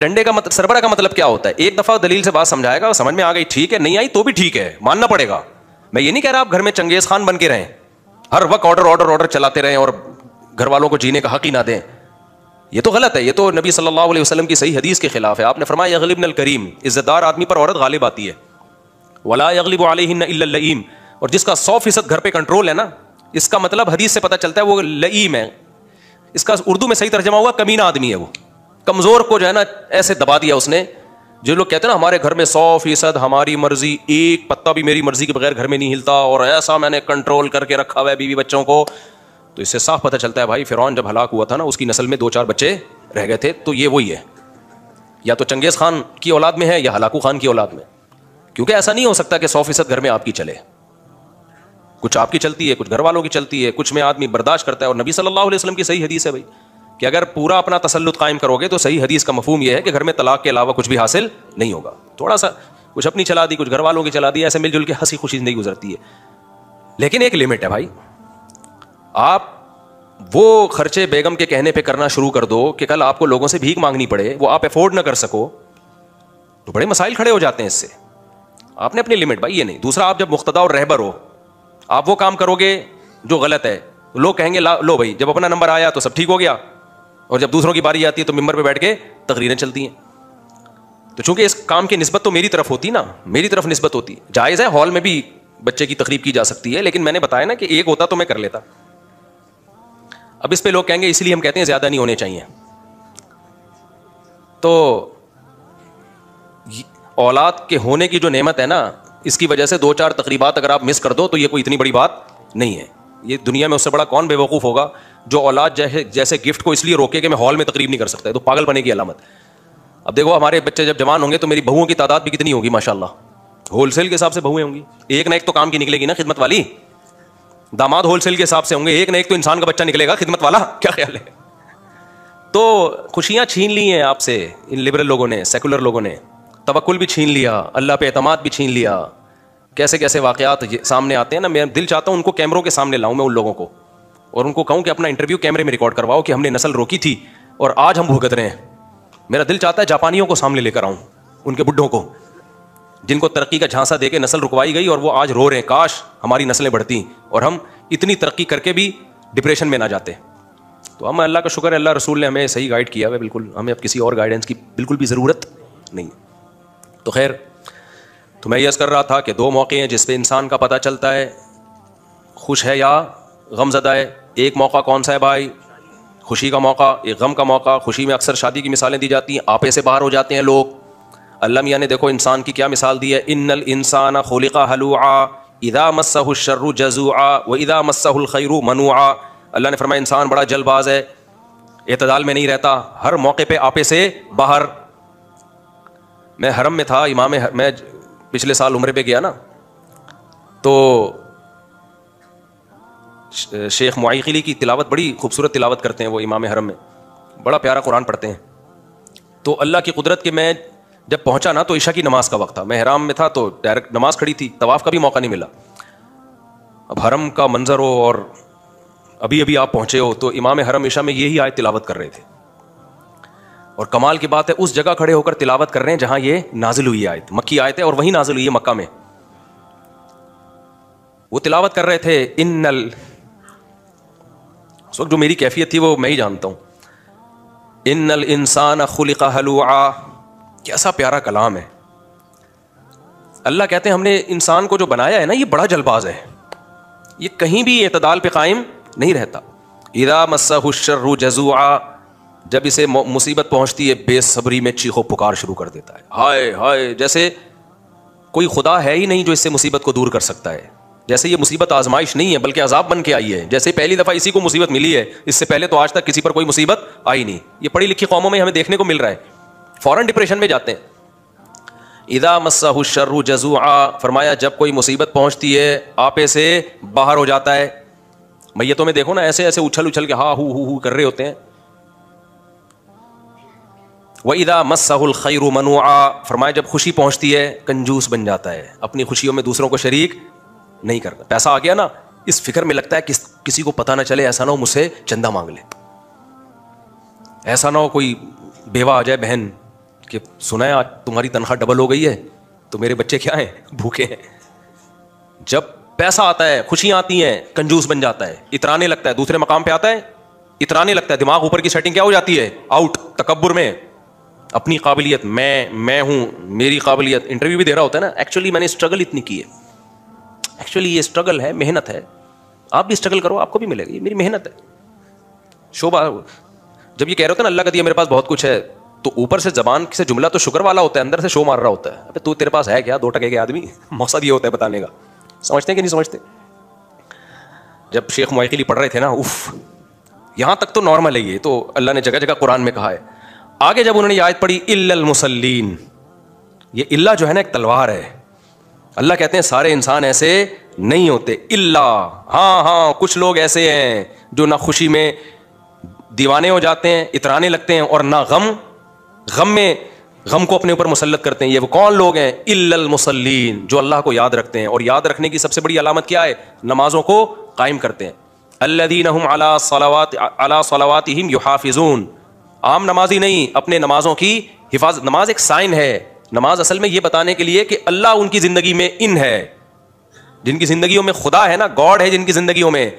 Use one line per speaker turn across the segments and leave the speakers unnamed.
ٹنڈے کا مطلب سربراہ کا مطلب کیا ہوتا ہے؟ ایک دفعہ دلیل سے بات سمجھائے گا, سمجھ میں آ گئی ٹھیک ہے, نہیں آئی تو بھی ٹھیک ہے, ماننا پڑے گا. میں یہ نہیں کہہ رہا آپ گھر میں چنگیز خان بن کے رہیں, ہر وقت آرڈر چلاتے رہیں اور گھر والوں کو جینے کا حق ہی نہ دیں. یہ تو غلط ہے, یہ تو نبی صلی اللہ علیہ وسلم کی صحیح حدیث کے خلاف ہے. آپ نے فرمایا یغلبن الکریم, عزت دار آدمی پر عورت غالب آتی ہے, ولا یغلب علیہن الا اللئیم, اور جس کا 100% گھر پہ کنٹرول ہے نا, اس کا مطلب حدیث سے پتہ چلتا ہے وہ لئیم ہے. اس کا اردو میں صحیح ترجمہ ہوا کمینہ آدمی ہے, وہ کمزور کو جو ہے نا ایسے دبا دیا اس نے. جو لوگ کہتے ہیں نا ہمارے گھر میں 100% ہماری مرضی, ایک پتا بھی میری مرضی کے بغیر گھر میں نہیں ہلتا, اور ایسا میں نے کنٹرول کر کے رکھا ہوا ہے بیوی بچوں کو, تو اس سے صاف پتہ چلتا ہے بھائی فرعون جب ہلاک ہوا تھا نا اس کی نسل میں 2-4 بچے رہ گئے تھے, تو یہ وہی ہے, یا تو چنگیز خان کی اولاد میں ہے یا ہلاکو خان کی اولاد میں. کیونکہ ایسا نہیں ہو سکتا کہ 100% گھر میں آپ کی چلے, کچھ آپ کی چلتی ہے, کچھ گھر والوں کی چلتی ہے, کچھ میں آدمی برداشت کرتا ہے. اور نبی صلی اللہ علیہ وسلم کی صحیح حدیث ہے بھائی کہ اگر پورا اپنا تسلط قائم کرو گے تو صحیح حدیث کا مفہوم یہ ہے کہ گھر میں طلاق کے علاوہ کچھ بھی حاصل نہیں ہوگا. تھوڑا سا کچھ اپنی چلا دی, کچھ گھر والوں کی چلا دی, ایسے مل جل کے ہنسی خوشی نہیں گزرتی ہے. لیکن ایک لمٹ ہے بھائی, آپ وہ خرچے بیگم کے کہنے پہ کرنا شروع کر دو کہ کل آپ کو لوگوں سے بھیک مانگنی پڑے, وہ آپ افورڈ نہ کر سکو, تو بڑے مسائل کھڑے ہو جاتے ہیں اس سے. آپ نے اپنی لمٹ بھائی یہ نہیں. دوسرا, آپ جب مقتدا اور رہبر ہو, آپ وہ کام کرو گے جو غلط ہے, لوگ کہیں گے لو بھائی جب اپنا نمبر آیا تو سب ٹھیک ہو گیا, اور جب دوسروں کی باری آتی ہے تو ممبر پہ بیٹھ کے تقریریں چلتی ہیں. تو چونکہ اس کام کی نسبت تو میری طرف ہوتی نا, میری طرف نسبت ہوتی, جائز ہے ہال میں بھی بچے کی تقریب کی جا سکتی ہے, لیکن میں نے بتایا نا کہ ایک ہوتا تو میں کر لیتا. اب اس پہ لوگ کہیں گے اس لیے ہم کہتے ہیں زیادہ نہیں ہونے چاہیے. تو اولاد کے ہونے کی جو نعمت ہے نا, اس کی وجہ سے 2-4 تقریبات اگر آپ مس کر دو تو یہ کوئی اتنی بڑی بات نہیں ہے. یہ دنیا میں اس سے بڑا کون بے وقوف ہوگا جو اولاد جیسے گفٹ کو اس لیے روکے کہ میں ہال میں تقریب نہیں کر سکتا, ہے تو پاگل بنے کی علامت. اب دیکھو ہمارے بچے جب جوان ہوں گے تو میری بہوؤں کی تعداد بھی کتنی ہوگی ماشاءاللہ, ہول سیل کے حساب سے بہویں ہوں گی, ایک نہ ایک تو کام کی نکلے گی نا خدمت والی. داماد ہول سیل کے حساب سے ہوں گے, ایک نہ ایک تو انسان کا بچہ نکلے گا خدمت والا. کیا خیال ہے؟ تو خوشیاں چھین لی ہیں آپ سے ان لبرل لوگوں نے, سیکولر لوگوں نے, توکل بھی چھین لیا, اللہ پہ اعتماد بھی چھین لیا. کیسے کیسے واقعات سامنے آتے ہیں نا, میں دل چاہتا ہوں ان کو کیمروں کے سامنے لاؤں میں ان لوگوں کو, اور ان کو کہوں کہ اپنا انٹرویو کیمرے میں ریکارڈ کرواؤ کہ ہم نے نسل روکی تھی اور آج ہم بھگت رہے ہیں. میرا دل چاہتا ہے جاپانیوں کو سامنے لے کر آؤں, ان کے بڈھوں کو جن کو ترقی کا جھانسا دے کے نسل رکوائی گئی اور وہ آج رو رہے ہیں کاش ہماری نسلیں بڑھتی اور ہم اتنی ترقی کر کے بھی ڈپریشن میں نہ جاتے. تو ہم اللہ کا شکر ہے, اللہ رسول نے ہمیں صحیح گائیڈ کیا ہے بالکل, ہمیں اب کسی اور گائیڈنس کی بالکل بھی ضرورت نہیں. تو خیر, تو میں یہ عرض کر رہا تھا کہ 2 موقع ہیں جس پہ انسان کا پتہ چلتا ہے خوش ہے یا غم زدہ ہے. ایک موقع کون سا ہے بھائی؟ خوشی کا موقع, ایک غم کا موقع. خوشی میں اکثر شادی کی مثالیں دی جاتی ہیں, آپے سے باہر ہو جاتے ہیں لوگ. اللہ میاں نے دیکھو انسان کی کیا مثال دی ہے, ان الانسان خلق ہلوعا اذا مسہ الشر جزوعا واذا مسہ الخیر منوعا. اللہ نے فرمایا انسان بڑا جلد باز ہے, اعتدال میں نہیں رہتا, ہر موقع پہ آپے سے باہر. میں حرم میں تھا, میں پچھلے سال عمرے پہ گیا نا, تو شیخ معیقلی کی تلاوت بڑی خوبصورت تلاوت کرتے ہیں وہ امام حرم میں, بڑا پیارا قرآن پڑھتے ہیں. تو اللہ کی قدرت کے میں جب پہنچا نا تو عشاء کی نماز کا وقت تھا, میں حرام میں تھا تو ڈائریکٹ نماز کھڑی تھی, طواف کا بھی موقع نہیں ملا. اب حرم کا منظر ہو اور ابھی آپ پہنچے ہو, تو امام حرم عشاء میں یہی آیت تلاوت کر رہے تھے, اور کمال کی بات ہے اس جگہ کھڑے ہو کر تلاوت کر رہے ہیں جہاں یہ نازل ہوئی آیت, مکی آیت ہے اور وہیں نازل ہوئی ہے مکہ میں. وہ تلاوت کر رہے تھے اس وقت جو میری کیفیت تھی وہ میں ہی جانتا ہوں. ان الانسان خلق ہلوعا, کیسا پیارا کلام ہے. اللہ کہتے ہیں ہم نے انسان کو جو بنایا ہے نا یہ بڑا جلباز ہے, یہ کہیں بھی اعتدال پہ قائم نہیں رہتا. اذا مسہ الشر جزوعا, جب اسے مصیبت پہنچتی ہے بے صبری میں چیخو پکار شروع کر دیتا ہے, ہائے ہائے, جیسے کوئی خدا ہے ہی نہیں جو اس سے مصیبت کو دور کر سکتا ہے, جیسے یہ مصیبت آزمائش نہیں ہے بلکہ عذاب بن کے آئی ہے, جیسے پہلی دفعہ اسی کو مصیبت ملی ہے, اس سے پہلے تو آج تک کسی پر کوئی مصیبت آئی نہیں. یہ پڑھی لکھی قوموں میں ہمیں دیکھنے کو مل رہا ہے, فوراً ڈپریشن میں جاتے ہیں. اذا مسہ الشر جزوعا, فرمایا جب کوئی مصیبت پہنچتی ہے آپے سے باہر ہو جاتا ہے. میتوں میں دیکھو نا ایسے اچھل کے ہاں ہو کر رہے ہوتے ہیں. وَإِذَا مَسَّهُ الْخَيْرُ مَنُوعًا, فرمایا جب خوشی پہنچتی ہے کنجوس بن جاتا ہے, اپنی خوشیوں میں دوسروں کو شریک نہیں کرتا. پیسہ آ گیا نا, اس فکر میں لگتا ہے کسی کو پتہ نہ چلے, ایسا نہ ہو مجھ سے چندہ مانگ لے, ایسا نہ ہو کوئی بیوہ آ جائے بہن کہ سنا ہے آج تمہاری تنخواہ ڈبل ہو گئی ہے, تو میرے بچے کیا ہیں, بھوکے ہیں. جب پیسہ آتا ہے, خوشیاں آتی ہیں, کنجوس بن جاتا ہے, اترانے لگتا ہے, دوسرے مقام پہ آتا ہے اترانے لگتا ہے, دماغ اوپر کی سیٹنگ کیا ہو جاتی ہے, آؤٹ, تکبر میں, اپنی قابلیت, میں ہوں, میری قابلیت. انٹرویو بھی دے رہا ہوتا ہے نا, ایکچولی میں نے اسٹرگل اتنی کی ہے, ایکچولی یہ اسٹرگل ہے, محنت ہے, آپ بھی اسٹرگل کرو, آپ کو بھی ملے گا, یہ میری محنت ہے. شعبہ جب یہ کہہ رہے ہوتے ہیں نا اللہ کا دیا میرے پاس بہت کچھ ہے, تو اوپر سے زبان سے جملہ تو شکر والا ہوتا ہے, اندر سے شو مار رہا ہوتا ہے, ابے تو تیرے پاس ہے کیا, 2 ٹکے کے آدمی. مقصد یہ ہوتا ہے بتانے کا. سمجھتے ہیں کہ نہیں سمجھتے؟ جب شیخ معیقلی پڑھ رہے تھے نا, یہاں تک تو نارمل ہے, یہ تو اللہ نے جگہ جگہ قرآن میں کہا ہے. آگے جب انہوں نے یہ آیت پڑھی الا المصلین, یہ اللہ جو ہے نا ایک تلوار ہے. اللہ کہتے ہیں سارے انسان ایسے نہیں ہوتے, اللہ, ہاں کچھ لوگ ایسے ہیں جو نہ خوشی میں دیوانے ہو جاتے ہیں, اترانے لگتے ہیں, اور نہ غم کو اپنے اوپر مسلط کرتے ہیں. یہ وہ کون لوگ ہیں؟ الا المصلین, جو اللہ کو یاد رکھتے ہیں. اور یاد رکھنے کی سب سے بڑی علامت کیا ہے؟ نمازوں کو قائم کرتے ہیں. الذین هم علی صلواتہم یحافظون, عام نمازی نہیں, اپنے نمازوں کی حفاظت. نماز ایک سائن ہے, نماز اصل میں یہ بتانے کے لیے کہ اللہ ان کی زندگی میں ان ہے, جن کی زندگیوں میں خدا ہے نا, گاڈ ہے جن کی زندگیوں میں,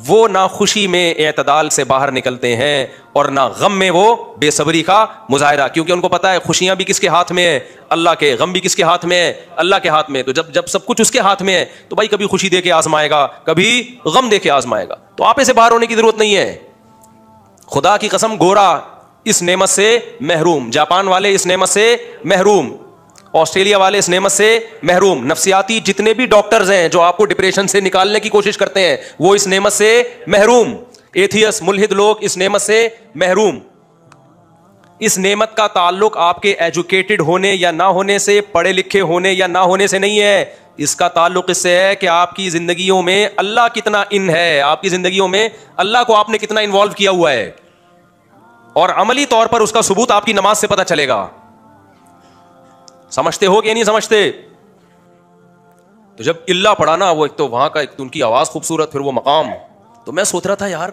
وہ نہ خوشی میں اعتدال سے باہر نکلتے ہیں اور نہ غم میں وہ بے صبری کا مظاہرہ, کیونکہ ان کو پتا ہے خوشیاں بھی کس کے ہاتھ میں ہے, اللہ کے, غم بھی کس کے ہاتھ میں ہے, اللہ کے ہاتھ میں. تو جب سب کچھ اس کے ہاتھ میں ہے تو بھائی کبھی خوشی دے کے آزمائے گا, کبھی غم دے کے آزمائے گا. تو آپ سے باہر ہونے کی ضرورت نہیں ہے. خدا کی قسم, گورا اس نعمت سے محروم, جاپان والے اس نعمت سے محروم, آسٹریلیا والے اس نعمت سے محروم, نفسیاتی جتنے بھی ڈاکٹرز ہیں جو آپ کو ڈپریشن سے نکالنے کی کوشش کرتے ہیں وہ اس نعمت سے محروم, ایتھیس, ملحد لوگ اس نعمت سے محروم. اس نعمت کا تعلق آپ کے ایجوکیٹڈ ہونے یا نہ ہونے سے, پڑھے لکھے ہونے یا نہ ہونے سے نہیں ہے. اس کا تعلق اس سے ہے کہ آپ کی زندگیوں میں اللہ کتنا ان ہے, آپ کی زندگیوں میں اللہ کو آپ نے کتنا انوالو کیا ہوا ہے, اور عملی طور پر اس کا ثبوت آپ کی نماز سے پتہ چلے گا. سمجھتے ہو کہ نہیں سمجھتے؟ تو جب اللہ پڑھا نا, وہ ایک تو وہاں کا ایک تو ان کی آواز خوبصورت, پھر وہ مقام, تو میں سوچ رہا تھا یار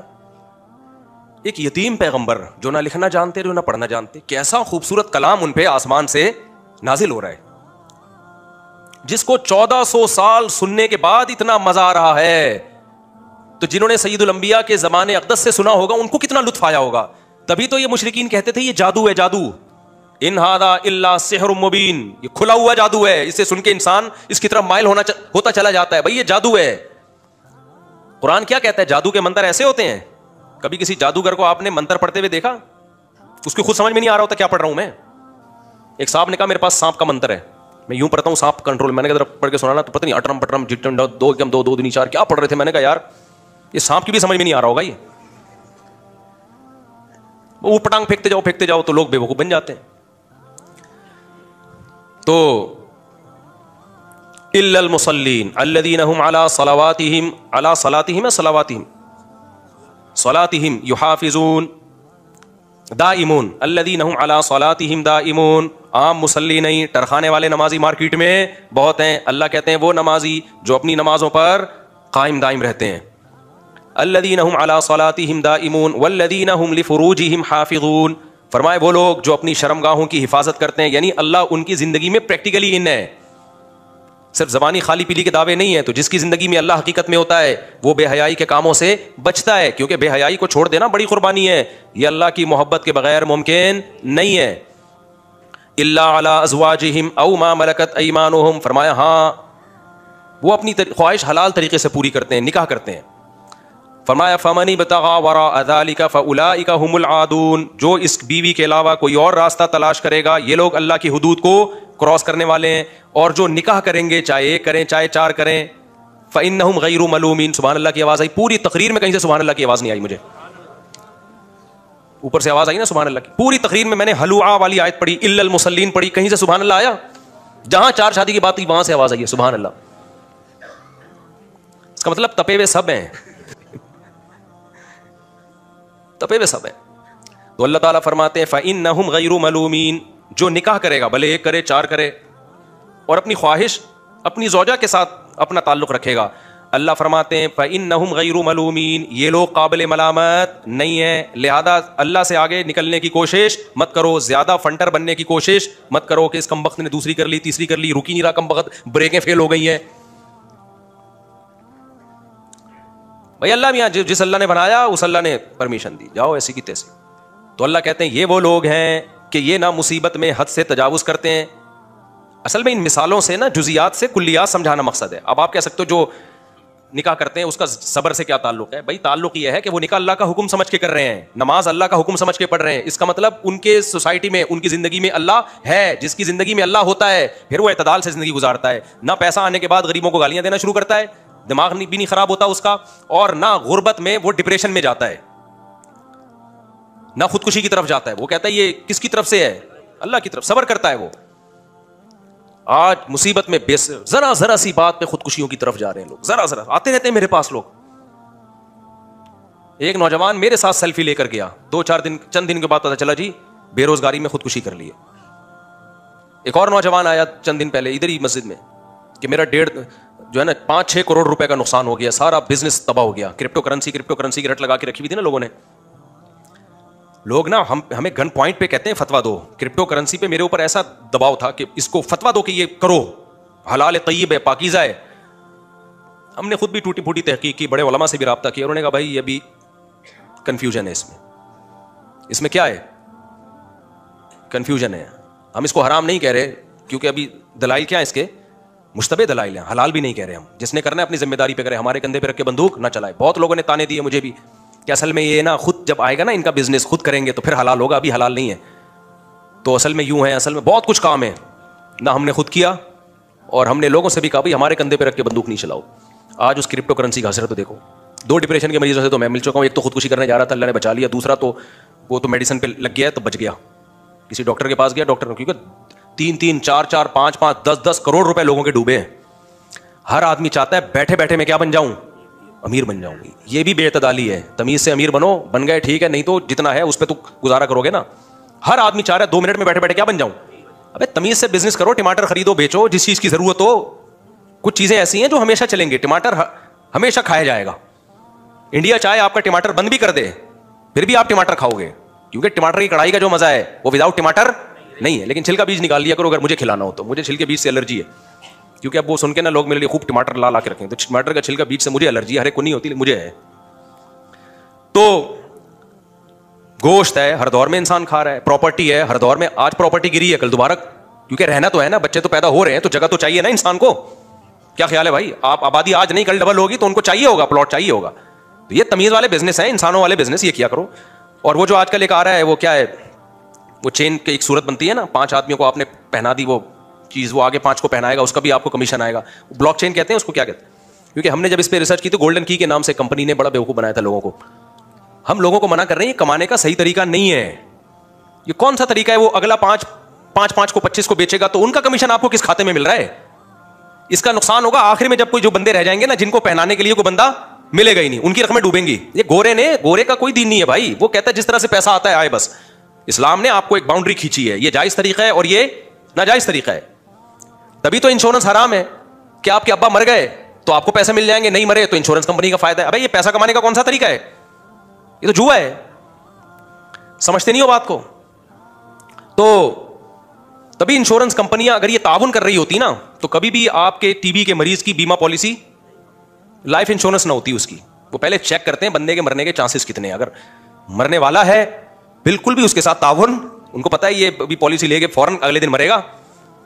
ایک یتیم پیغمبر جو نہ لکھنا جانتے جو نہ پڑھنا جانتے, کیسا خوبصورت کلام ان پہ آسمان سے نازل ہو رہا ہے, جس کو 1400 سال سننے کے بعد اتنا مزہ آ رہا ہے. تو جنہوں نے سید الانبیاء کے زمانے اقدس سے سنا ہوگا ان کو کتنا لطف آیا ہوگا. تبھی تو یہ مشرکین کہتے تھے یہ جادو ہے, جادو, ان ھذا الا سحر مبین, یہ کھلا ہوا جادو ہے, اسے سن کے انسان اس کی طرف مائل ہوتا چلا جاتا ہے. بھائی یہ جادو ہے. قرآن کیا کہتا ہے؟ جادو کے منتر ایسے ہوتے ہیں. کبھی کسی جادوگر کو آپ نے منتر پڑھتے ہوئے دیکھا؟ اس کو خود سمجھ میں نہیں آ رہا ہوتا کیا پڑھ رہا ہوں میں. ایک صاحب نے کہا میرے پاس سانپ کا منتر ہے, میں یوں پڑھتا ہوں سانپ کنٹرول. میں نے کہا پڑھ کے سنانا, تو پتہ نہیں اٹرم پٹرم جٹم 2 2 2 4 کیا پڑھ رہے تھے. میں نے کہا یار یہ سانپ کی بھی سمجھ میں نہیں آ رہا ہوگا, یہ وہ پٹانگ پھینکتے جاؤ تو لوگ بے وقوف بن جاتے ہیں. تو الا المصلین الذین هم علی صلاتہم یحافظون دائمون, الذین هم علی صلاتہم دائمون. عام مصلی نہیں, ٹرخانے والے نمازی مارکیٹ میں بہت ہیں. اللہ کہتے ہیں وہ نمازی جو اپنی نمازوں پر قائم دائم رہتے ہیں. الذین هم علی صلاتہم دائمون والذین هم لفروجہم حافظون, فرمائے وہ لوگ جو اپنی شرمگاہوں کی حفاظت کرتے ہیں, یعنی اللہ ان کی زندگی میں پریکٹیکلی ان ہے, صرف زبانی خالی پیلی کے دعوے نہیں ہیں. تو جس کی زندگی میں اللہ حقیقت میں ہوتا ہے وہ بے حیائی کے کاموں سے بچتا ہے, کیونکہ بے حیائی کو چھوڑ دینا بڑی قربانی ہے, یہ اللہ کی محبت کے بغیر ممکن نہیں ہے. الا علی ازواجہم او ما ملکت ایمانہم, فرمایا ہاں وہ اپنی خواہش حلال طریقے سے پوری کرتے ہیں, نکاح کرتے ہیں. فرمایا فمن ابتغى وراء ذلك فاولئک هم العادون, جو اس بیوی کے علاوہ کوئی اور راستہ تلاش کرے گا یہ لوگ اللہ کی حدود کو کراس کرنے والے ہیں. اور جو نکاح کریں گے چاہے 1 کریں چاہے 4 کریں, فانہم غیر ملومین. سبحان اللہ کی آواز آئی پوری تقریر میں, کہیں سے سبحان اللہ کی آواز نہیں آئی مجھے, اوپر سے آواز آئی نا سبحان اللہ کی. پوری تقریر میں نے حلوعہ والی آیت پڑھی, الا المصلین پڑھی, کہیں سے سبحان اللہ آیا؟ جہاں 4 شادی کی بات کی وہاں سے آواز آئی ہے سبحان اللہ. اس کا مطلب تپے ہوئے سب ہیں, تپے ہوئے سب ہیں. تو اللہ تعالیٰ فرماتے ہیں فَإِنَّهُمْ غَيْرُ مَلُومِينَ, جو نکاح کرے گا بھلے 1 کرے 4 کرے اور اپنی خواہش اپنی زوجہ کے ساتھ اپنا تعلق رکھے گا, اللہ فرماتے ہیں فَإِنَّهُمْ غَيْرُ مَلُومِينَ، یہ لوگ قابل ملامت نہیں ہیں، لہذا اللہ سے آگے نکلنے کی کوشش مت کرو، زیادہ فنٹر بننے کی کوشش مت کرو کہ اس کمبخت نے دوسری کر لی، تیسری کر لی، رک ہی نہیں رہا کمبخت، بریکیں فیل ہو گئی ہیں. بھائی اللہ میاں جس اللہ نے بنایا اس اللہ نے پرمیشن دی، جاؤ ایسی کی تیسی. تو اللہ کہتے ہیں یہ وہ لوگ ہیں کہ یہ نہ مصیبت میں حد سے تجاوز کرتے ہیں. اصل میں ان مثالوں سے نا جزیات سے کلیات سمجھانا مقصد ہے. اب آپ کہہ سکتے ہو جو نکاح کرتے ہیں اس کا صبر سے کیا تعلق ہے؟ بھائی تعلق یہ ہے کہ وہ نکاح اللہ کا حکم سمجھ کے کر رہے ہیں، نماز اللہ کا حکم سمجھ کے پڑھ رہے ہیں. اس کا مطلب ان کے سوسائٹی میں، ان کی زندگی میں اللہ ہے. جس کی زندگی میں اللہ ہوتا ہے پھر وہ اعتدال سے زندگی گزارتا ہے، نہ پیسہ آنے کے بعد غریبوں کو گالیاں دینا شروع کرتا ہے، دماغ بھی نہیں خراب ہوتا اس کا، اور نہ غربت میں وہ ڈپریشن میں جاتا ہے، نہ خودکشی کی طرف جاتا ہے. وہ کہتا ہے یہ کس کی طرف سے ہے؟ اللہ کی طرف. صبر کرتا ہے وہ. آج مصیبت میں ذرا ذرا سی بات پہ خودکشیوں کی طرف جا رہے ہیں لوگ، ذرا ذرا آتے رہتے ہیں میرے پاس لوگ. ایک نوجوان میرے ساتھ سیلفی لے کر گیا، چند دن کے بعد پتا چلا جی بے روزگاری میں خودکشی کر لی ہے. ایک اور نوجوان آیا چند دن پہلے ادھر ہی مسجد میں کہ میرا 5-6 کروڑ روپے کا نقصان ہو گیا، سارا بزنس تباہ ہو گیا. کرپٹو کرنسی کی رٹ لگا کے رکھی ہوئی تھی نا لوگوں نے. لوگ نا ہمیں گن پوائنٹ پہ کہتے ہیں فتوا دو. کرپٹو کرنسی پہ میرے اوپر ایسا دباؤ تھا کہ اس کو فتوا دو کہ یہ کرو، حلال طیب ہے، پاکیزہ ہے. ہم نے خود بھی ٹوٹی پھوٹی تحقیق کی، بڑے علماء سے بھی رابطہ کیا، انہوں نے کہا بھائی یہ بھی کنفیوژن ہے، اس میں کیا ہے؟ کنفیوژن ہے. ہم اس کو حرام نہیں کہہ رہے کیونکہ ابھی دلائل کیا ہے اس کے؟ مشتبہ دلائل ہیں. حلال بھی نہیں کہہ رہے ہم. جس نے کرنا ہے اپنی ذمہ داری پہ کرے، ہمارے کندھے پہ رکھ کے بندوق نہ چلائے. بہت لوگوں نے تانے دیے مجھے بھی کہ اصل میں یہ نا خود جب آئے گا نا ان کا بزنس خود کریں گے تو پھر حلال ہوگا، ابھی حلال نہیں ہے. تو اصل میں یوں ہے، اصل میں بہت کچھ کام ہے نہ ہم نے خود کیا، اور ہم نے لوگوں سے بھی کہا بھائی ہمارے کندھے پہ رکھ کے بندوق نہیں چلاؤ. آج اس کرپٹو کرنسی کا اثر تو دیکھو. 2 ڈپریشن کے مریضوں سے تو میں مل چکا ہوں. ایک تو خودکشی کرنے جا رہا تھا، اللہ نے بچا لیا. دوسرا تو وہ تو میڈیسن پہ لگ گیا تو بچ گیا. کسی ڈاکٹر کے پاس گیا، ڈاکٹر کیونکہ 3-3 4-4 5-5 10-10 کروڑ روپے لوگوں کے ڈوبے ہیں. ہر آدمی چاہتا ہے بیٹھے بیٹھے میں کیا بن جاؤں؟ امیر بن جاؤں. یہ بھی بے اعتدالی ہے. تمیز سے امیر بنو، بن گئے ٹھیک ہے، نہیں تو جتنا ہے اس پہ تو گزارا کرو گے نا. ہر آدمی چاہ رہا ہے 2 منٹ میں بیٹھے بیٹھے کیا بن جاؤں. ابے تمیز سے بزنس کرو، ٹماٹر خریدو بیچو جس چیز کی ضرورت ہو. کچھ چیزیں ایسی ہیں جو ہمیشہ چلیں گے. ٹماٹر ہمیشہ کھایا جائے گا. انڈیا چاہے آپ کا ٹماٹر بند بھی کر دے پھر بھی آپ ٹماٹر کھاؤ گے، کیونکہ ٹماٹر کی کڑھائی کا جو مزہ ہے وہ وداؤٹ ٹماٹر نہیں ہے. لیکن چھلکا بیج نکال لیا کرو اگر مجھے کھلانا ہو تو. مجھے چھلکے بیج سے الرجی ہے، کیونکہ اب وہ سن کے نا لوگ میرے لیے خوب ٹماٹر لا کے رکھیں. تو ٹماٹر کا چھلکا بیج سے مجھے الرجی ہے، ہر ایک کو نہیں ہوتی، مجھے ہے. تو گوشت ہے ہر دور میں انسان کھا رہا ہے، پراپرٹی ہے ہر دور میں. آج پراپرٹی گری ہے کل دوبارہ، کیونکہ رہنا تو ہے نا، بچے تو پیدا ہو رہے ہیں تو جگہ تو چاہیے نا انسان کو. کیا خیال ہے بھائی؟ آپ آبادی آج نہیں کل ڈبل ہوگی تو ان کو چاہیے ہوگا، پلاٹ چاہیے ہوگا. تو یہ تمیز والے بزنس ہیں، انسانوں والے بزنس، یہ کیا کرو. اور وہ جو آج کل ایک آ رہا ہے وہ کیا ہے، وہ چین کی ایک صورت بنتی ہے نا، 5 آدمیوں کو آپ نے پہنا دی وہ چیز، وہ آگے 5 کو پہنائے گا، اس کا بھی آپ کو کمیشن آئے گا. بلاک چین کہتے ہیں اس کو. کیا کہتے ہیں؟ کیونکہ ہم نے جب اس پہ ریسرچ کی تو گولڈن کی کے نام سے کمپنی نے بڑا بیوقوف بنایا تھا لوگوں کو. ہم لوگوں کو منع کر رہے ہیں یہ کمانے کا صحیح طریقہ نہیں ہے. یہ کون سا طریقہ ہے؟ وہ اگلا 5 کو 25 کو بیچے گا تو ان کا کمیشن آپ کو کس کھاتے میں مل رہا ہے؟ اس کا نقصان ہوگا آخر میں جب کوئی جو بندے رہ جائیں گے نا جن کو پہنانے کے لیے کوئی بندہ ملے گا ہی نہیں، ان کی رقمیں ڈوبیں گی. یہ گورے کا کوئی دین نہیں ہے بھائی. وہ کہتا ہے جس طرح سے پیسہ آتا ہے آئے بس. اسلام نے آپ کو ایک باؤنڈری کھینچی ہے، یہ جائز طریقہ ہے اور یہ ناجائز طریقہ ہے. تبھی تو انشورنس حرام ہے کہ آپ کے ابا مر گئے تو آپ کو پیسے مل جائیں گے، نہیں مرے تو انشورنس کمپنی کا فائدہ ہے. ابے یہ پیسہ کمانے کا کون سا طریقہ ہے؟ یہ تو جوا ہے. سمجھتے نہیں ہو بات کو. تو تبھی انشورنس کمپنیاں اگر یہ تعاون کر رہی ہوتی نا تو کبھی بھی آپ کے ٹی بی کے مریض کی بیمہ پالیسی لائف انشورنس نہ ہوتی اس کی. وہ پہلے چیک کرتے ہیں بندے کے مرنے کے چانسز کتنے ہیں. اگر مرنے والا ہے بالکل بھی اس کے ساتھ تعاون، ان کو پتا ہے یہ بھی پالیسی لے کے فوراً اگلے دن مرے گا،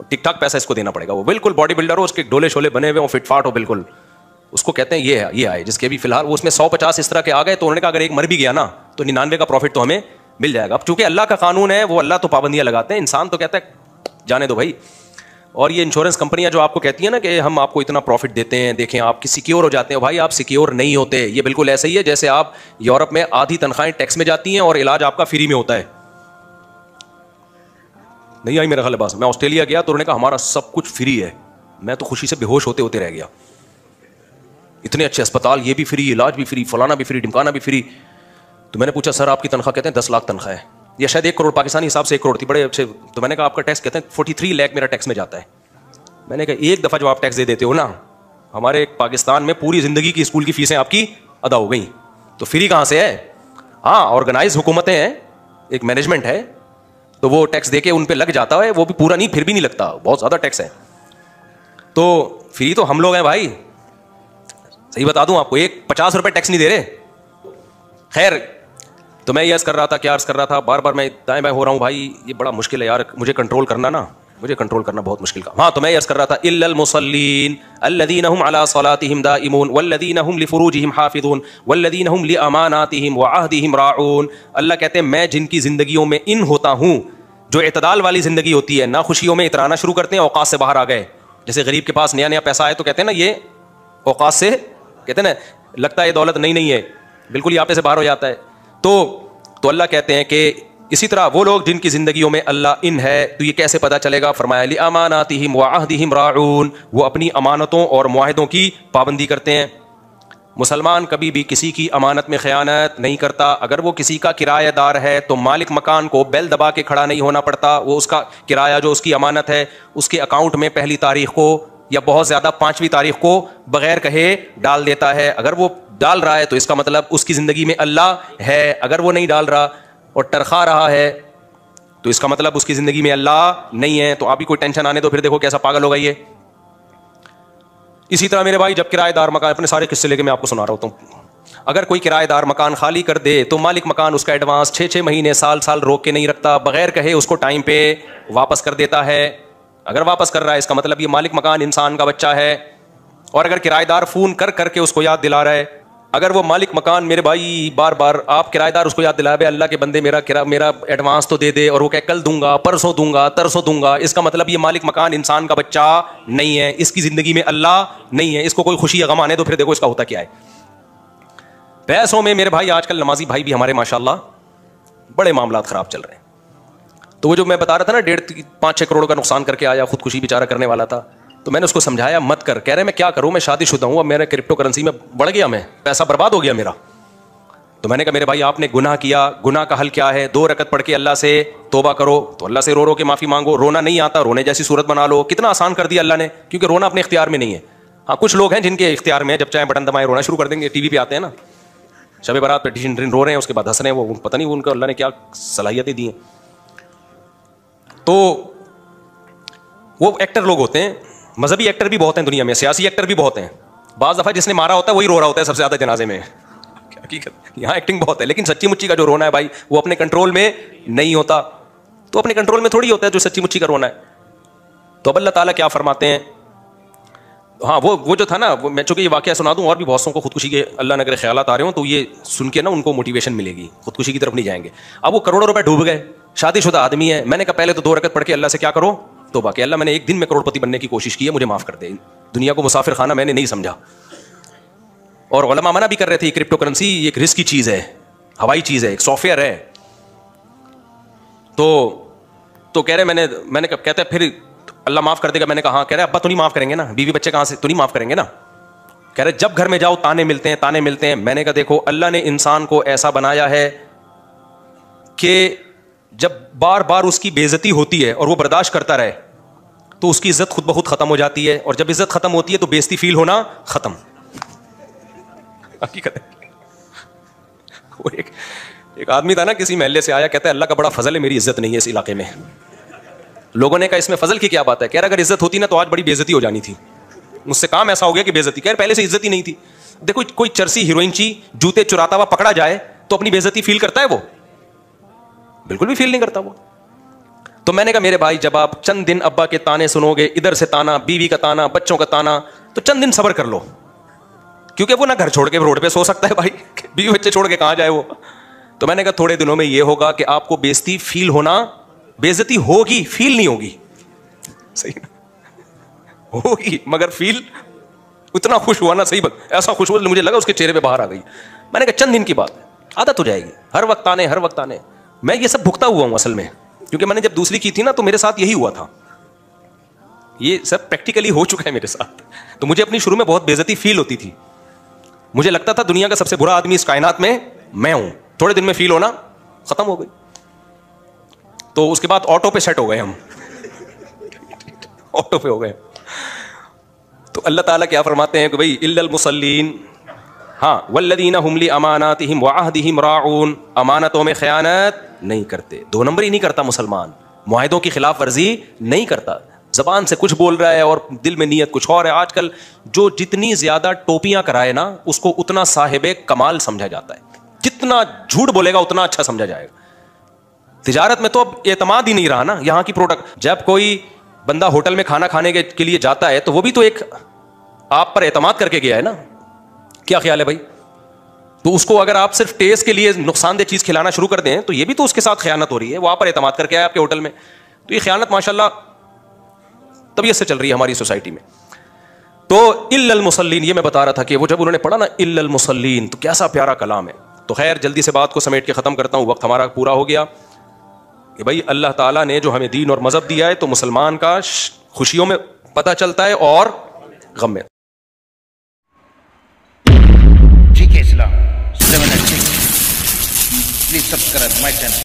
ٹک ٹاک پیسہ اس کو دینا پڑے گا. وہ بالکل باڈی بلڈر ہو، اس کے ڈولے شولے بنے ہوئے ہو، فٹ فاٹ ہو بالکل، اس کو کہتے ہیں یہ آئے جس کے بھی فی الحال وہ اس میں 150 اس طرح کے آ گئے تو انہوں نے کہا اگر ایک مر بھی گیا نا تو 99 کا پروفٹ تو ہمیں مل جائے گا. اب چونکہ اللہ کا قانون ہے وہ اللہ تو پابندیاں لگاتے ہیں، انسان تو کہتا ہے جانے دو بھائی. اور یہ انشورنس کمپنیاں جو آپ کو کہتی ہیں نا کہ ہم آپ کو اتنا پروفٹ دیتے ہیں، دیکھیں آپ کی سیکیور ہو جاتے ہیں، بھائی آپ سیکیور نہیں ہوتے. یہ بالکل ایسا ہی ہے جیسے آپ یورپ میں آدھی تنخواہیں ٹیکس میں جاتی ہیں اور علاج آپ کا فری میں ہوتا ہے. نہیں آئی میرا خیال بات. میں آسٹریلیا گیا تو انہوں نے کہا ہمارا سب کچھ فری ہے. میں تو خوشی سے بے ہوش ہوتے ہوتے رہ گیا. اتنے اچھے اسپتال، یہ بھی فری، علاج بھی فری، فلانا بھی فری، ڈمکانا بھی فری. تو میں نے پوچھا سر آپ کی تنخواہ؟ کہتے ہیں 10 لاکھ تنخواہ ہے، یا شاید 1 کروڑ پاکستانی حساب سے 1 کروڑ تھی، بڑے اچھے. تو میں نے کہا آپ کا ٹیکس؟ کہتے ہیں 43 لاکھ میرا ٹیکس میں جاتا ہے. میں نے کہا ایک دفعہ جو آپ ٹیکس دے دیتے ہو نا ہمارے پاکستان میں پوری زندگی کی اسکول کی فیسیں آپ کی ادا ہو گئی, تو فری کہاں سے ہے؟ ہاں آرگنائز حکومتیں ہیں, ایک مینجمنٹ ہے, تو وہ ٹیکس دے کے ان پہ لگ جاتا ہے, وہ بھی پورا نہیں, پھر بھی نہیں لگتا, بہت زیادہ ٹیکس ہے. تو فری تو ہم لوگ ہیں بھائی, صحیح بتا دوں آپ کو, ایک 50 روپے ٹیکس نہیں دے رہے. خیر, تو میں یہ عرض کر رہا تھا, کیا عرض کر رہا تھا, بار بار میں دائیں بائیں ہو رہا ہوں بھائی, یہ بڑا مشکل ہے یار, مجھے کنٹرول کرنا نا, مجھے کنٹرول کرنا بہت مشکل کا. ہاں تو میں یہ عرض کر رہا تھا, الا المصلین الذین هم علی صلاتهم دائمون والذین هم لفروجهم حافظون والذین هم لاماناتهم وعهدهم راعون. اللہ کہتے ہیں میں جن کی زندگیوں میں ان ہوتا ہوں, جو اعتدال والی زندگی ہوتی ہے, نہ خوشیوں میں اترانا شروع کرتے ہیں, اوقات سے باہر آ گئے. جیسے غریب کے پاس نیا نیا پیسہ آئے تو کہتے ہیں نا یہ اوقات سے, کہتے ہیں نا لگتا ہے یہ دولت نہیں ہے, بالکل یہ آپے سے باہر ہو جاتا ہے. تو اللہ کہتے ہیں کہ اسی طرح وہ لوگ جن کی زندگیوں میں اللہ ان ہے, تو یہ کیسے پتہ چلے گا؟ فرمایا لِأَمَانَاتِهِمْ وَعَهْدِهِمْ رَاعُونَ, وہ اپنی امانتوں اور معاہدوں کی پابندی کرتے ہیں. مسلمان کبھی بھی کسی کی امانت میں خیانت نہیں کرتا. اگر وہ کسی کا کرایہ دار ہے تو مالک مکان کو بیل دبا کے کھڑا نہیں ہونا پڑتا, وہ اس کا کرایہ جو اس کی امانت ہے اس کے اکاؤنٹ میں پہلی تاریخ کو یا بہت زیادہ 5ویں تاریخ کو بغیر کہے ڈال دیتا ہے. اگر وہ ڈال رہا ہے تو اس کا مطلب اس کی زندگی میں اللہ ہے, اگر وہ نہیں ڈال رہا اور ٹرخا رہا ہے تو اس کا مطلب اس کی زندگی میں اللہ نہیں ہے. تو آپ بھی کوئی ٹینشن آنے تو پھر دیکھو کیسا پاگل ہوگا یہ. اسی طرح میرے بھائی, جب کرایہ دار مکان, اپنے سارے قصے لے کے میں آپ کو سنا رہا ہوتا ہوں, اگر کوئی کرایہ دار مکان خالی کر دے تو مالک مکان اس کا ایڈوانس 6 مہینے سال روک کے نہیں رکھتا, بغیر کہے اس کو ٹائم پہ واپس کر دیتا ہے. اگر واپس کر رہا ہے اس کا مطلب یہ مالک مکان انسان کا بچہ ہے. اور اگر کرایہ دار فون کر کے اس کو یاد دلا رہا ہے, اگر وہ مالک مکان میرے بھائی بار بار آپ کرایہ دار اس کو یاد دلا, اللہ کے بندے میرا ایڈوانس تو دے دے, اور وہ کہ کل دوں گا, پرسوں دوں گا, ترسوں دوں گا, اس کا مطلب یہ مالک مکان انسان کا بچہ نہیں ہے, اس کی زندگی میں اللہ نہیں ہے. اس کو کوئی خوشی یا غم آنے تو پھر دیکھو اس کا ہوتا کیا ہے. پیسوں میں میرے بھائی آج کل نمازی بھائی بھی ہمارے ماشاءاللہ بڑے معاملات خراب چل رہے ہیں. تو وہ جو میں بتا رہا تھا نا 5-6 کروڑ کا نقصان کر کے آیا, خودکشی بیچارہ کرنے والا تھا, تو میں نے اس کو سمجھایا مت کر. کہہ رہے میں کیا کروں, میں شادی شدہ ہوں, اب میرے کرپٹو کرنسی میں بڑھ گیا, میں پیسہ برباد ہو گیا میرا. تو میں نے کہا میرے بھائی آپ نے گناہ کیا, گناہ کا حل کیا ہے؟ 2 رکعت پڑھ کے اللہ سے توبہ کرو, تو اللہ سے رو کے معافی مانگو. رونا نہیں آتا, رونے جیسی صورت بنا لو. کتنا آسان کر دیا اللہ نے, کیونکہ رونا اپنے اختیار میں نہیں ہے. ہاں کچھ لوگ ہیں جن کے اختیار میں ہے, جب چاہے بٹن دبائیں رونا شروع کر دیں گے. ٹی وی پہ آتے ہیں نا, شب برات پہ رو رہے ہیں, اس کے بعد ہنس رہے ہیں, وہ پتہ نہیں ان کو اللہ نے کیا صلاحیتیں دی ہیں. تو وہ ایکٹر لوگ ہوتے ہیں, مذہبی ایکٹر بھی بہت ہیں دنیا میں, سیاسی ایکٹر بھی بہت ہیں. بعض دفعہ جس نے مارا ہوتا ہے وہی رو رہا ہوتا ہے سب سے زیادہ جنازے میں. حقیقت یہاں ایکٹنگ بہت ہے, لیکن سچی مچی کا جو رونا ہے بھائی وہ اپنے کنٹرول میں نہیں ہوتا. تو اپنے کنٹرول میں تھوڑی ہوتا ہے جو سچی مچی کا رونا ہے. تو اب اللہ تعالیٰ کیا فرماتے ہیں, ہاں وہ جو تھا نا, میں چونکہ یہ واقعہ سنا دوں, اور بھی بہت سو کو خودکشی کے اللہ نے اگر خیالات آ رہے ہوں تو یہ سن کے نا ان کو موٹیویشن ملے گی, خودکشی کی طرف نہیں جائیں گے. اب وہ کروڑوں روپے ڈوب گئے, شادی شدہ آدمی ہے. میں نے کہا پہلے تو 2 رکعت پڑھ کے اللہ سے کیا کرو, توبہ کہ اللہ میں نے ایک دن میں کروڑ پتی بننے کی کوشش کی ہے, مجھے معاف کر دے. دنیا کو مسافر خانہ میں نے نہیں سمجھا. اور علماء منع بھی کر رہے تھے, کرپٹو کرنسی ایک رسک کی چیز ہے, ہوائی چیز ہے, ایک سافٹ ویئر ہے. تو کہہ رہے میں نے کہتا ہے پھر اللہ معاف کر دے گا. میں نے کہا ہاں. کہہ رہے ابا تو نہیں معاف کریں گے نا, بیوی بچے کہاں سے, تو نہیں معاف کریں گے نا. کہہ رہے جب گھر میں جاؤ تانے ملتے ہیں. میں نے کہا دیکھو اللہ نے انسان کو ایسا بنایا ہے کہ جب بار بار اس کی بے عزتی ہوتی ہے اور وہ برداشت کرتا رہے تو اس کی عزت خود بخود ختم ہو جاتی ہے, اور جب عزت ختم ہوتی ہے تو بے عزتی فیل ہونا ختم. حقیقت ہے. وہ ایک آدمی تھا نا, کسی محلے سے آیا, کہتا ہے اللہ کا بڑا فضل ہے میری عزت نہیں ہے اس علاقے میں. لوگوں نے کہا اس میں فضل کی کیا بات ہے؟ کہہ رہا اگر عزت ہوتی نا تو آج بڑی بے عزتی ہو جانی تھی, مجھ سے کام ایسا ہو گیا کہ بے عزتی. کہہ رہے پہلے سے عزت ہی نہیں تھی. دیکھو کوئی چرسی ہیروئن چی جوتے چراتا ہوا پکڑا جائے تو اپنی بے عزتی فیل کرتا ہے؟ وہ بالکل بھی فیل نہیں کرتا وہ. تو میں نے کہا میرے بھائی جب آپ چند دن ابا کے تانے سنو گے, ادھر سے تانا, بیوی کا تانا, بچوں کا تانا, تو چند دن صبر کر لو, کیونکہ وہ نہ گھر چھوڑ کے روڈ پہ سو سکتا ہے بھائی, بیوی بچے چھوڑ کے کہاں جائے وہ. تو میں نے کہا تھوڑے دنوں میں یہ ہوگا کہ آپ کو بے عزتی فیل ہونا, بے عزتی ہوگی, فیل نہیں ہوگی. صحیح ہوگی مگر فیل اتنا خوش ہوا نا, صحیح بات, ایسا خوش ہوا مجھے لگا اس کے چہرے پہ باہر آ گئی. میں نے کہا چند دن کی بات ہے, عادت ہو جائے گی. ہر وقت آنے. میں یہ سب بھگتا ہوا ہوں اصل میں, کیونکہ میں نے جب دوسری کی تھی نا تو میرے ساتھ یہی ہوا تھا. یہ سب پریکٹیکلی ہو چکا ہے میرے ساتھ. تو مجھے اپنی شروع میں بہت بے عزتی فیل ہوتی تھی. مجھے لگتا تھا دنیا کا سب سے برا آدمی اس کائنات میں ہوں. تھوڑے دن میں فیل ہونا ختم ہو گئی. تو اس کے بعد آٹو پہ سیٹ ہو گئے ہم, آٹو پہ ہو گئے. تو اللہ تعالیٰ کیا فرماتے ہیں کہ بھائی الا المصلین، ہاں والذین هم لاماناتہم وعہدہم راعون، امانتوں میں خیانت نہیں کرتے. 2 نمبر ہی نہیں کرتا مسلمان، معاہدوں کی خلاف ورزی نہیں کرتا. زبان سے کچھ بول رہا ہے اور دل میں نیت کچھ اور ہے. آج کل جو جتنی زیادہ ٹوپیاں کرائے نا اس کو اتنا صاحب کمال سمجھا جاتا ہے. جتنا جھوٹ بولے گا اتنا اچھا سمجھا جائے گا. تجارت میں تو اب اعتماد ہی نہیں رہا نا. یہاں کی پروڈکٹ، جب کوئی بندہ ہوٹل میں کھانا کھانے کے لیے جاتا ہے تو وہ بھی تو ایک آپ پر اعتماد کر کے گیا ہے نا. کیا خیال ہے بھائی؟ تو اس کو اگر آپ صرف ٹیسٹ کے لیے نقصان دہ چیز کھلانا شروع کر دیں تو یہ بھی تو اس کے ساتھ خیانت ہو رہی ہے. وہ آپ پر اعتماد کر کے آیا آپ کے ہوٹل میں. تو یہ خیانت ماشاءاللہ طبیعت سے چل رہی ہے ہماری سوسائٹی میں. تو الا المصلین، یہ میں بتا رہا تھا کہ وہ جب انہوں نے پڑھا نا الا المصلین تو کیسا پیارا کلام ہے. تو خیر جلدی سے بات کو سمیٹ کے ختم کرتا ہوں، وقت ہمارا پورا ہو گیا. کہ بھائی اللہ تعالیٰ نے جو ہمیں دین اور مذہب دیا ہے تو مسلمان کا خوشیوں میں پتہ چلتا ہے اور غم میں.
GK Islam 7 and 6. Please subscribe my channel.